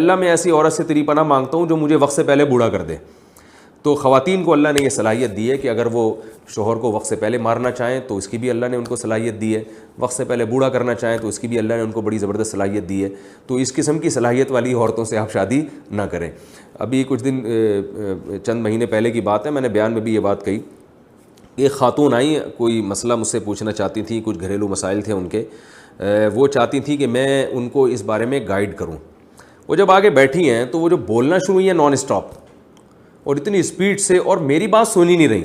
اللہ میں ایسی عورت سے تیری پناہ مانگتا ہوں جو مجھے وقت سے پہلے بوڑھا کر دے. تو خواتین کو اللہ نے یہ صلاحیت دی ہے کہ اگر وہ شوہر کو وقت سے پہلے مارنا چاہیں تو اس کی بھی اللہ نے ان کو صلاحیت دی ہے, وقت سے پہلے بوڑھا کرنا چاہیں تو اس کی بھی اللہ نے ان کو بڑی زبردست صلاحیت دی ہے. تو اس قسم کی صلاحیت والی عورتوں سے آپ شادی نہ کریں. ابھی کچھ دن چند مہینے پہلے کی بات ہے, میں نے بیان میں بھی یہ بات کہی. ایک خاتون آئی, کوئی مسئلہ مجھ سے پوچھنا چاہتی تھیں, کچھ گھریلو مسائل تھے ان کے, وہ چاہتی تھیں کہ میں ان کو اس بارے میں گائیڈ کروں. وہ جب آگے بیٹھی ہیں تو وہ جو بولنا شروع ہوئی ہیں نان اسٹاپ اور اتنی اسپیڈ سے, اور میری بات سن ہی نہیں رہی,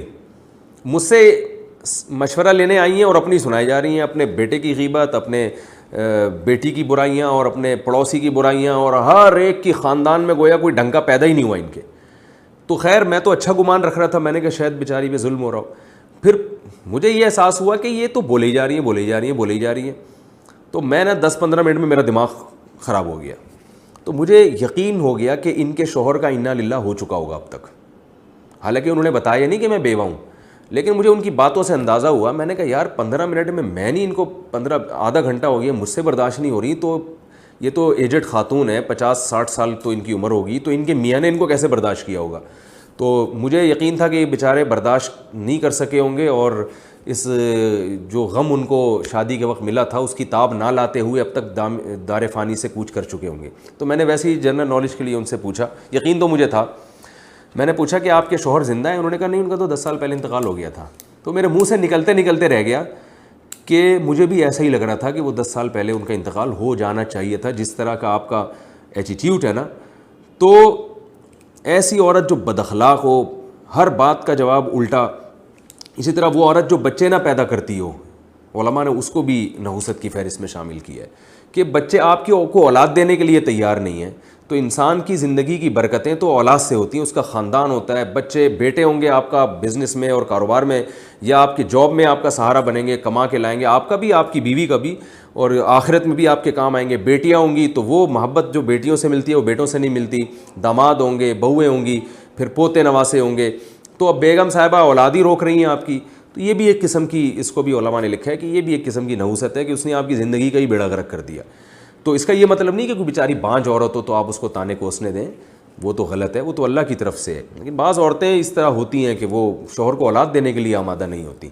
مجھ سے مشورہ لینے آئی ہیں اور اپنی سنائی جا رہی ہیں, اپنے بیٹے کی غیبت, اپنے بیٹی کی برائیاں اور اپنے پڑوسی کی برائیاں, اور ہر ایک کی خاندان میں گویا کوئی ڈھنگ کا پیدا ہی نہیں ہوا ان کے. تو خیر میں تو اچھا گمان رکھ رہا تھا, میں نے کہا شاید بیچاری پہ ظلم ہو رہا ہو. پھر مجھے یہ احساس ہوا کہ یہ تو بولے جا رہی ہیں. تو میں نے 10-15 منٹ میں میرا دماغ خراب ہو گیا. تو مجھے یقین ہو گیا کہ ان کے شوہر کا انا للہ ہو چکا ہوگا اب تک. حالانکہ انہوں نے بتایا نہیں کہ میں بیوہ ہوں, لیکن مجھے ان کی باتوں سے اندازہ ہوا. میں نے کہا یار 15 منٹ میں نہیں, ان کو آدھا گھنٹہ ہو گیا, مجھ سے برداشت نہیں ہو رہی. تو یہ تو ایجڈ خاتون ہے, 50-60 سال تو ان کی عمر ہوگی, تو ان کے میاں نے ان کو کیسے برداشت کیا ہوگا. تو مجھے یقین تھا کہ یہ بیچارے برداشت نہیں کر سکے ہوں گے, اور اس جو غم ان کو شادی کے وقت ملا تھا اس کی تاب نہ لاتے ہوئے اب تک دار فانی سے کوچ کر چکے ہوں گے. تو میں نے ویسے ہی جنرل نالج کے لیے ان سے پوچھا, یقین تو مجھے تھا. میں نے پوچھا کہ آپ کے شوہر زندہ ہیں؟ انہوں نے کہا نہیں, ان کا تو 10 سال پہلے انتقال ہو گیا تھا. تو میرے منہ سے نکلتے رہ گیا کہ مجھے بھی ایسا ہی لگ رہا تھا کہ وہ 10 سال پہلے ان کا انتقال ہو جانا چاہیے تھا, جس طرح کا آپ کا ایٹیٹیوڈ ہے نا. تو ایسی عورت جو بد اخلاق ہو, ہر بات کا جواب الٹا, اسی طرح وہ عورت جو بچے نہ پیدا کرتی ہو, علماء نے اس کو بھی نحوست کی فہرست میں شامل کیا ہے کہ بچے آپ کو اولاد دینے کے لیے تیار نہیں ہیں. تو انسان کی زندگی کی برکتیں تو اولاد سے ہوتی ہیں, اس کا خاندان ہوتا ہے, بچے بیٹے ہوں گے آپ کا بزنس میں اور کاروبار میں, یا آپ کی جاب میں آپ کا سہارا بنیں گے, کما کے لائیں گے, آپ کا بھی, آپ کی بیوی کا بھی, اور آخرت میں بھی آپ کے کام آئیں گے. بیٹیاں ہوں گی تو وہ محبت جو بیٹیوں سے ملتی ہے وہ بیٹوں سے نہیں ملتی. داماد ہوں گے, بہویں ہوں گی, پھر پوتے نواسے ہوں گے. تو اب بیگم صاحبہ اولاد ہی روک رہی ہیں آپ کی. تو یہ بھی ایک قسم کی, اس کو بھی علماء نے لکھا ہے کہ یہ بھی ایک قسم کی نحوست ہے کہ اس نے آپ کی زندگی کا ہی بیڑا غرق کر دیا. تو اس کا یہ مطلب نہیں کہ کوئی بیچاری بانجھ عورت ہو تو آپ اس کو تانے کوسنے دیں, وہ تو غلط ہے, وہ تو اللہ کی طرف سے ہے. لیکن بعض عورتیں اس طرح ہوتی ہیں کہ وہ شوہر کو اولاد دینے کے لیے آمادہ نہیں ہوتی.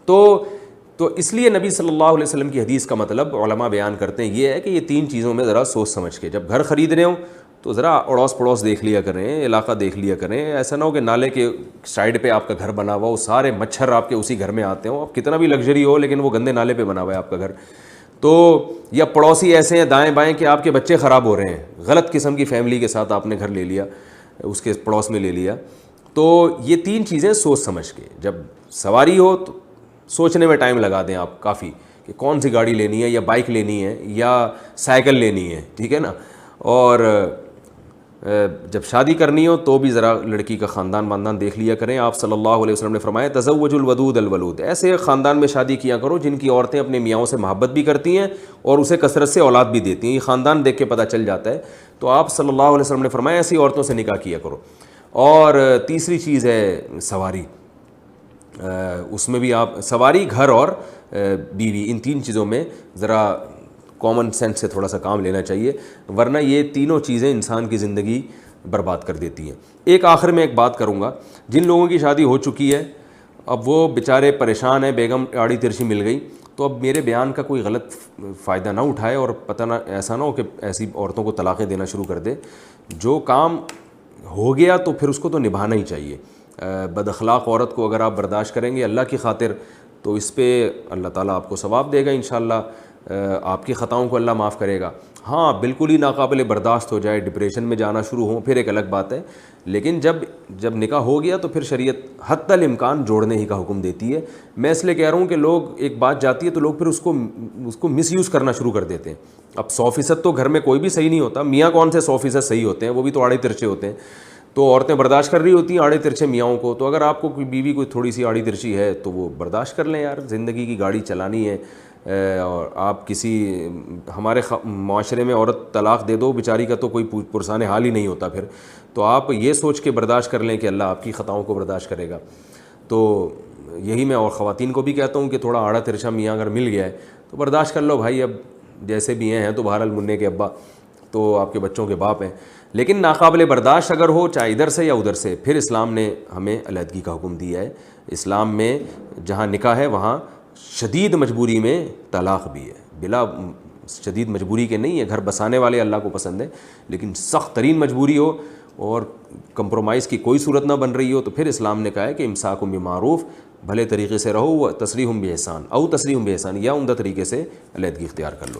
تو اس لیے نبی صلی اللہ علیہ وسلم کی حدیث کا مطلب علماء بیان کرتے ہیں یہ ہے کہ یہ 3 چیزوں میں ذرا سوچ سمجھ کے, جب گھر خرید رہے ہوں تو ذرا اڑوس پڑوس دیکھ لیا کریں, علاقہ دیکھ لیا کریں. ایسا نہ ہو کہ نالے کے سائڈ پہ آپ کا گھر بنا ہوا ہو, سارے مچھر آپ کے اسی گھر میں آتے ہوں, اب کتنا بھی لگژری ہو لیکن وہ گندے نالے پہ بنا ہوا ہے آپ کا گھر. تو یا پڑوسی ایسے ہیں دائیں بائیں کہ آپ کے بچے خراب ہو رہے ہیں, غلط قسم کی فیملی کے ساتھ آپ نے گھر لے لیا, اس کے پڑوس میں لے لیا. تو یہ 3 چیزیں سوچ سمجھ کے, جب سواری ہو تو سوچنے میں ٹائم لگا دیں آپ کافی کہ کون سی گاڑی لینی ہے, یا بائک لینی ہے, یا سائیکل لینی ہے, ٹھیک ہے نا. اور جب شادی کرنی ہو تو بھی ذرا لڑکی کا خاندان دیکھ لیا کریں. آپ صلی اللہ علیہ وسلم نے فرمایا تزوج الودود الولود, ایسے خاندان میں شادی کیا کرو جن کی عورتیں اپنے میاں سے محبت بھی کرتی ہیں اور اسے کثرت سے اولاد بھی دیتی ہیں. یہ خاندان دیکھ کے پتہ چل جاتا ہے. تو آپ صلی اللہ علیہ وسلم نے فرمایا ایسی عورتوں سے نکاح کیا کرو. اور تیسری چیز ہے سواری, اس میں بھی آپ سواری, گھر اور بیوی, ان 3 چیزوں میں ذرا کامن سینس سے تھوڑا سا کام لینا چاہیے, ورنہ یہ تینوں چیزیں انسان کی زندگی برباد کر دیتی ہیں. ایک آخر میں ایک بات کروں گا, جن لوگوں کی شادی ہو چکی ہے اب وہ بیچارے پریشان ہیں, بیگم آڑی ترچی مل گئی, تو اب میرے بیان کا کوئی غلط فائدہ نہ اٹھائے اور پتہ نہ ایسا نہ ہو کہ ایسی عورتوں کو طلاقیں دینا شروع کر دے. جو کام ہو گیا تو پھر اس کو تو نبھانا ہی چاہیے. بد اخلاق عورت کو اگر آپ برداشت کریں گے اللہ کی خاطر تو اس پہ اللہ تعالیٰ آپ کو ثواب دے گا انشاءاللہ, آپ کی خطاؤں کو اللہ معاف کرے گا. ہاں بالکل ہی ناقابل برداشت ہو جائے, ڈپریشن میں جانا شروع ہوں, پھر ایک الگ بات ہے. لیکن جب نکاح ہو گیا تو پھر شریعت حتی الامکان جوڑنے ہی کا حکم دیتی ہے. میں اس لیے کہہ رہا ہوں کہ لوگ ایک بات جاتی ہے تو لوگ پھر اس کو مس یوز کرنا شروع کر دیتے ہیں. اب 100% تو گھر میں کوئی بھی صحیح نہیں ہوتا, میاں کون سے 100% صحیح ہوتے ہیں, وہ بھی تو آڑے ترچے ہوتے ہیں. تو عورتیں برداشت کر رہی ہوتی ہیں آڑے ترچے میاں کو. تو اگر آپ کو کوئی بیوی کوئی تھوڑی سی آڑی ترچی ہے تو وہ برداشت کر لیں یار, زندگی کی گاڑی چلانی ہے. اور آپ کسی ہمارے معاشرے میں عورت طلاق دے دو بیچاری کا تو کوئی پرسان حال ہی نہیں ہوتا پھر. تو آپ یہ سوچ کے برداشت کر لیں کہ اللہ آپ کی خطاؤں کو برداشت کرے گا. تو یہی میں اور خواتین کو بھی کہتا ہوں کہ تھوڑا آڑا ترچا میاں اگر مل گیا ہے تو برداشت کر لو بھائی, اب جیسے بھی ہیں تو بہرحال منع کے ابا, تو آپ کے بچوں کے باپ ہیں. لیکن ناقابل برداشت اگر ہو چاہے ادھر سے یا ادھر سے, پھر اسلام نے ہمیں علیحدگی کا حکم دیا ہے. اسلام میں جہاں نکاح ہے وہاں شدید مجبوری میں طلاق بھی ہے, بلا شدید مجبوری کے نہیں ہے, گھر بسانے والے اللہ کو پسند ہے, لیکن سخت ترین مجبوری ہو اور کمپرومائز کی کوئی صورت نہ بن رہی ہو تو پھر اسلام نے کہا ہے کہ امساک بمعروف, بھلے طریقے سے رہو, وہ تسریح باحسان او تسریح باحسان, یا عمدہ طریقے سے علیحدگی اختیار کر لو.